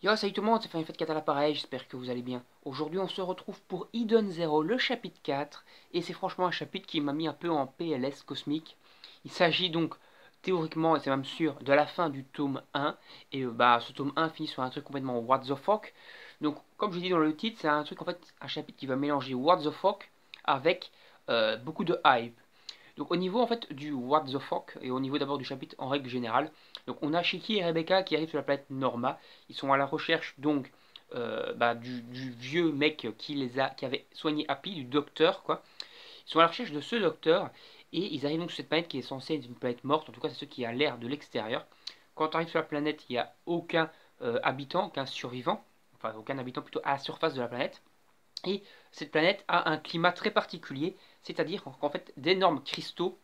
Yo, salut tout le monde, c'est Final Fantasy 4 à l'appareil, j'espère que vous allez bien. Aujourd'hui, on se retrouve pour Hidden Zero, le chapitre 4, et c'est franchement un chapitre qui m'a mis un peu en PLS cosmique. Il s'agit donc, théoriquement, et c'est même sûr, de la fin du tome 1, et ce tome 1 finit sur un truc complètement what the fuck. Donc, comme je dis dans le titre, c'est un truc, en fait, un chapitre qui va mélanger what the fuck avec beaucoup de hype. Donc au niveau en fait du what the fuck et au niveau d'abord du chapitre en règle générale, donc on a Shiki et Rebecca qui arrivent sur la planète Norma. Ils sont à la recherche donc du vieux mec qui avait soigné Happy, du docteur quoi. Ils sont à la recherche de ce docteur et ils arrivent donc sur cette planète qui est censée être une planète morte. En tout cas c'est ce qui a l'air de l'extérieur. Quand on arrive sur la planète, il n'y a aucun habitant, aucun survivant, enfin aucun habitant plutôt à la surface de la planète. Et cette planète a un climat très particulier, c'est-à-dire qu'en fait d'énormes cristaux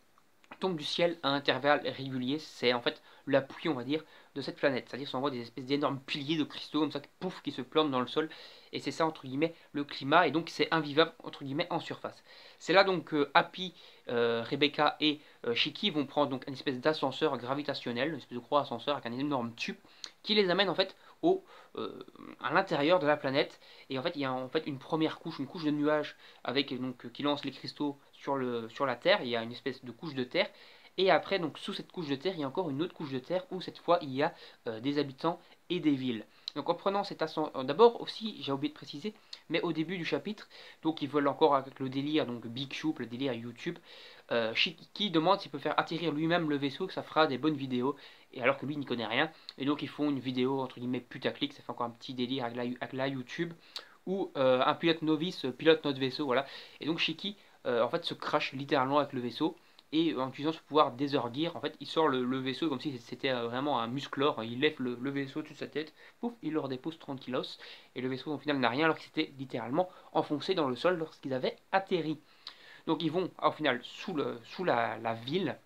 tombent du ciel à intervalles réguliers. C'est en fait la pluie, on va dire, de cette planète. C'est-à-dire qu'on voit des espèces d'énormes piliers de cristaux comme ça, pouf, qui se plantent dans le sol. Et c'est ça, entre guillemets, le climat. Et donc c'est invivable, entre guillemets, en surface. C'est là donc que Happy, Rebecca et Shiki vont prendre donc une espèce d'ascenseur gravitationnel, une espèce de croix ascenseur avec un énorme tube qui les amène en fait au, à l'intérieur de la planète. Et en fait, il y a en fait une première couche, une couche de nuages avec donc qui lance les cristaux sur la Terre. Il y a une espèce de couche de terre. Et après, donc sous cette couche de terre, il y a encore une autre couche de terre où cette fois il y a des habitants et des villes. Donc en prenant cet ascenseur, d'abord aussi, j'ai oublié de préciser, mais au début du chapitre, donc ils veulent encore avec le délire, donc Big Shoop, le délire YouTube, Shiki demande s'il peut faire atterrir lui-même le vaisseau, que ça fera des bonnes vidéos, et alors que lui n'y connaît rien. Et donc ils font une vidéo entre guillemets putaclic, ça fait encore un petit délire avec la YouTube, où un pilote novice pilote notre vaisseau, voilà. Et donc Shiki en fait se crache littéralement avec le vaisseau et en utilisant ce pouvoir Desert Gear, en fait, il sort le vaisseau comme si c'était vraiment un musclore. Il lève le vaisseau au-dessus de sa tête, pouf, il le redépose tranquillos, et le vaisseau au final n'a rien alors qu'il s'était littéralement enfoncé dans le sol lorsqu'ils avaient atterri. Donc ils vont au final sous la ville,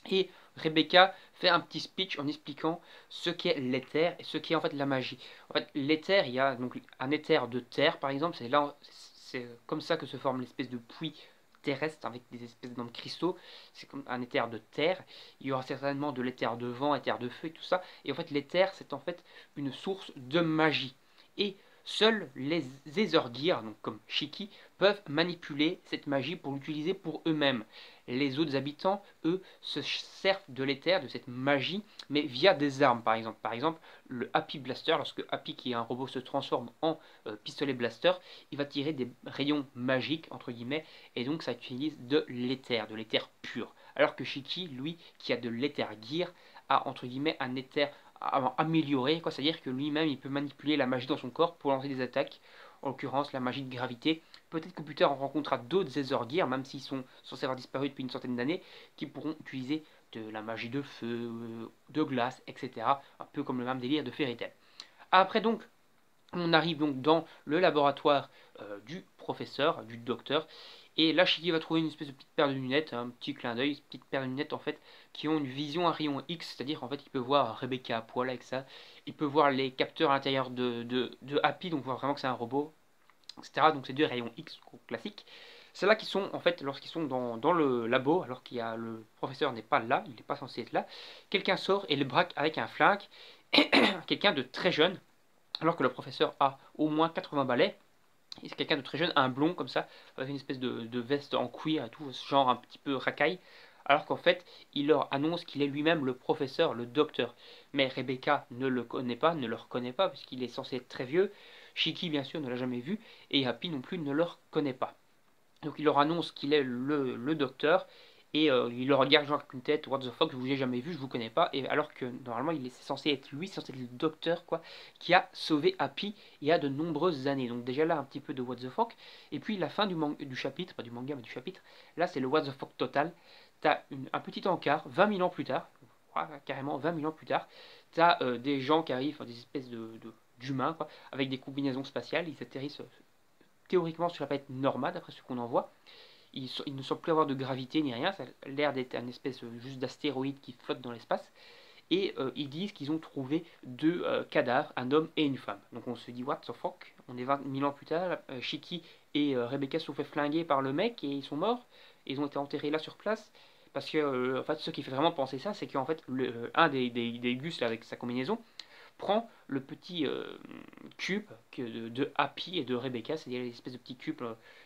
et Rebecca fait un petit speech en expliquant ce qu'est l'éther et ce qu'est en fait la magie. En fait, l'éther, il y a donc un éther de terre par exemple, c'est comme ça que se forme l'espèce de puits terrestre avec des espèces de cristaux. C'est comme un éther de terre. Il y aura certainement de l'éther de vent, éther de feu et tout ça. Et en fait, l'éther, c'est en fait une source de magie. Et seuls les Aethergear, donc comme Shiki, peuvent manipuler cette magie pour l'utiliser pour eux-mêmes. Les autres habitants, eux, se servent de l'éther, de cette magie, mais via des armes, par exemple. Par exemple, le Happy Blaster, lorsque Happy, qui est un robot, se transforme en pistolet blaster, il va tirer des rayons magiques, entre guillemets, et donc ça utilise de l'éther pur. Alors que Shiki, lui, qui a de l'éther gear, a, entre guillemets, un éther amélioré, quoi. C'est-à-dire que lui-même, il peut manipuler la magie dans son corps pour lancer des attaques, en l'occurrence la magie de gravité. Peut-être que plus tard on rencontrera d'autres Aethergear, même s'ils sont censés avoir disparu depuis une centaine d'années, qui pourront utiliser de la magie de feu, de glace, etc. Un peu comme le même délire de Fairy Tail. Après donc, on arrive donc dans le laboratoire du professeur, du docteur, et là Shiki va trouver une espèce de petite paire de lunettes, un petit clin d'œil, une petite paire de lunettes en fait, qui ont une vision à rayon X, c'est-à-dire en fait il peut voir Rebecca à poil avec ça, il peut voir les capteurs à l'intérieur de Happy, donc voir vraiment que c'est un robot, etc. Donc c'est deux rayons X classiques. C'est là qu'ils sont, en fait, lorsqu'ils sont dans le labo, alors qu'il y a le professeur n'est pas là, il n'est pas censé être là, quelqu'un sort et le braque avec un flingue, quelqu'un de très jeune, alors que le professeur a au moins 80 balais, et c'est quelqu'un de très jeune, un blond comme ça, avec une espèce de veste en cuir et tout, ce genre un petit peu racaille, alors qu'en fait, il leur annonce qu'il est lui-même le professeur, le docteur. Mais Rebecca ne le connaît pas, ne le reconnaît pas, puisqu'il est censé être très vieux. Shiki, bien sûr, ne l'a jamais vu, et Happy non plus ne le reconnaît pas. Donc il leur annonce qu'il est le docteur, et il le regarde genre avec une tête, what the fuck, je vous ai jamais vu, je vous connais pas, et alors que normalement il est censé être lui, c'est censé être le docteur quoi, qui a sauvé Happy il y a de nombreuses années. Donc déjà là un petit peu de what the fuck, et puis la fin du chapitre, pas du manga mais du chapitre, là c'est le what the fuck total. T'as un petit encart, 20 000 ans plus tard, carrément 20 000 ans plus tard, t'as des gens qui arrivent, des espèces d'humains quoi, avec des combinaisons spatiales, ils atterrissent théoriquement sur la planète Norma, d'après ce qu'on en voit. Il ne semble plus avoir de gravité ni rien, ça a l'air d'être une espèce juste d'astéroïde qui flotte dans l'espace. Et ils disent qu'ils ont trouvé deux cadavres, un homme et une femme. Donc on se dit, what the fuck, on est 20 000 ans plus tard, Shiki et Rebecca se sont fait flinguer par le mec et ils sont morts. Et ils ont été enterrés là sur place. Parce que, en fait, ce qui fait vraiment penser ça, c'est qu'en fait, un des Gus là, avec sa combinaison, prend le petit cube de Happy et de Rebecca, c'est-à-dire les espèces de petits cubes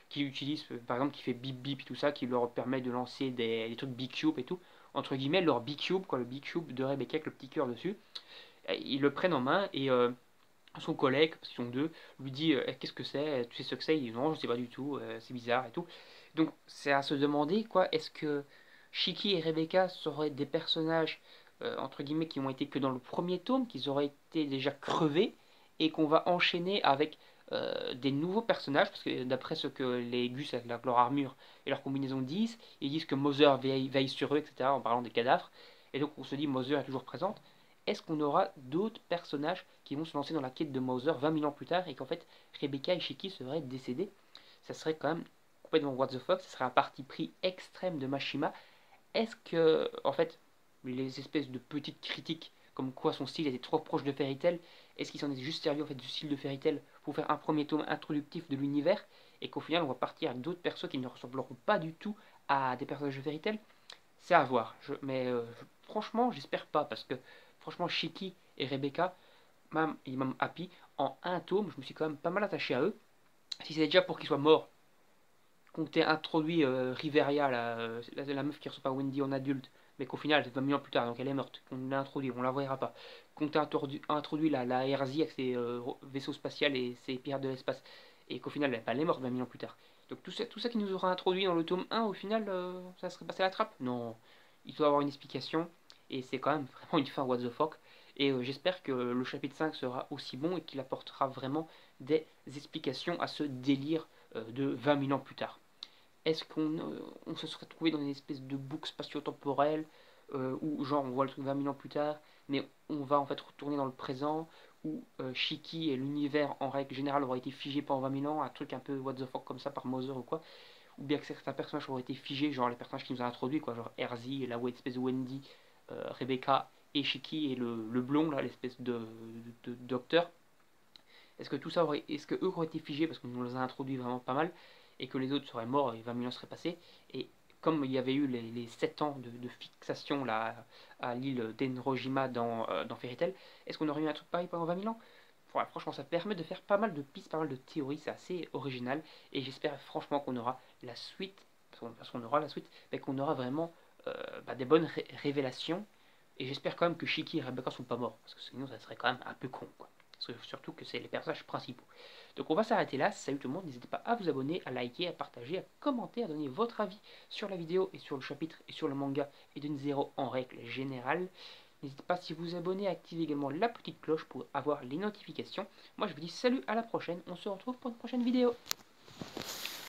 qu'ils utilisent, par exemple, qui fait bip bip et tout ça, qui leur permet de lancer des trucs big cube et tout. Entre guillemets, leur big cube, quoi, le big cube de Rebecca avec le petit cœur dessus. Ils le prennent en main et son collègue, parce qu'ils sont deux, lui dit qu'est-ce que c'est, tu sais ce que c'est? Il dit non, je sais pas du tout, c'est bizarre et tout. Donc c'est à se demander quoi, est-ce que Shiki et Rebecca seraient des personnages entre guillemets qui ont été que dans le premier tome, qu'ils auraient été déjà crevés et qu'on va enchaîner avec des nouveaux personnages, parce que d'après ce que les Gus avec leur armure et leur combinaison disent, ils disent que Mother veille sur eux, etc. en parlant des cadavres. Et donc on se dit Mother est toujours présente. Est-ce qu'on aura d'autres personnages qui vont se lancer dans la quête de Mother 20 000 ans plus tard et qu'en fait Rebecca et Shiki seraient décédés? Ça serait quand même complètement what the fuck, ça serait un parti pris extrême de Mashima. Est-ce que, en fait, les espèces de petites critiques comme quoi son style était trop proche de Fairy Tail, est-ce qu'il s'en est juste servi en fait du style de Fairy Tail pour faire un premier tome introductif de l'univers et qu'au final on va partir avec d'autres persos qui ne ressembleront pas du tout à des personnages de Fairy Tail? C'est à voir. Mais franchement, j'espère pas parce que franchement, Shiki et Rebecca, même Happy, en un tome, je me suis quand même pas mal attaché à eux. Si c'est déjà pour qu'ils soient morts, qu'on t'ait introduit Riveria, la meuf qui reçoit pas Wendy en adulte, mais qu'au final, c'est 20 000 ans plus tard, donc elle est morte, qu'on l'a introduit, on la verra pas. Qu'on t'ait introduit la RZ avec ses vaisseaux spatials et ses pirates de l'espace, et qu'au final, elle est morte 20 000 ans plus tard. Donc tout ça qui nous aura introduit dans le tome 1, au final, ça serait passé à la trappe? Non, il doit avoir une explication, et c'est quand même vraiment une fin what the fuck. Et j'espère que le chapitre 5 sera aussi bon et qu'il apportera vraiment des explications à ce délire de 20 000 ans plus tard. Est-ce qu'on se serait trouvé dans une espèce de boucle spatio-temporelle où genre on voit le truc 20 000 ans plus tard, mais on va en fait retourner dans le présent, où Shiki et l'univers en règle générale auraient été figés pendant 20 000 ans, un truc un peu what the fuck comme ça par Mother ou quoi, ou bien que certains personnages auraient été figés, genre les personnages qui nous ont introduits, quoi, genre Erzi, la espèce de Wendy, Rebecca et Shiki et le blond là, l'espèce de docteur. Est-ce que tout ça aurait, est-ce que eux auraient été figés parce qu'on nous les a introduits vraiment pas mal et que les autres seraient morts et 20 000 ans seraient passés? Et comme il y avait eu les 7 ans de fixation là, à l'île d'Enrojima dans Fairy Tail, est-ce qu'on aurait eu un truc pareil pendant 20 000 ans? Voilà, franchement, ça permet de faire pas mal de pistes, pas mal de théories, c'est assez original et j'espère franchement qu'on aura la suite, parce qu'on aura la suite, mais qu'on aura vraiment des bonnes révélations et j'espère quand même que Shiki et Rebecca sont pas morts parce que sinon ça serait quand même un peu con quoi. Surtout que c'est les personnages principaux. Donc on va s'arrêter là. Salut tout le monde, n'hésitez pas à vous abonner, à liker, à partager, à commenter, à donner votre avis sur la vidéo et sur le chapitre et sur le manga et de Zero en règle générale. N'hésitez pas si vous vous abonnez à activer également la petite cloche pour avoir les notifications. Moi je vous dis salut, à la prochaine, on se retrouve pour une prochaine vidéo.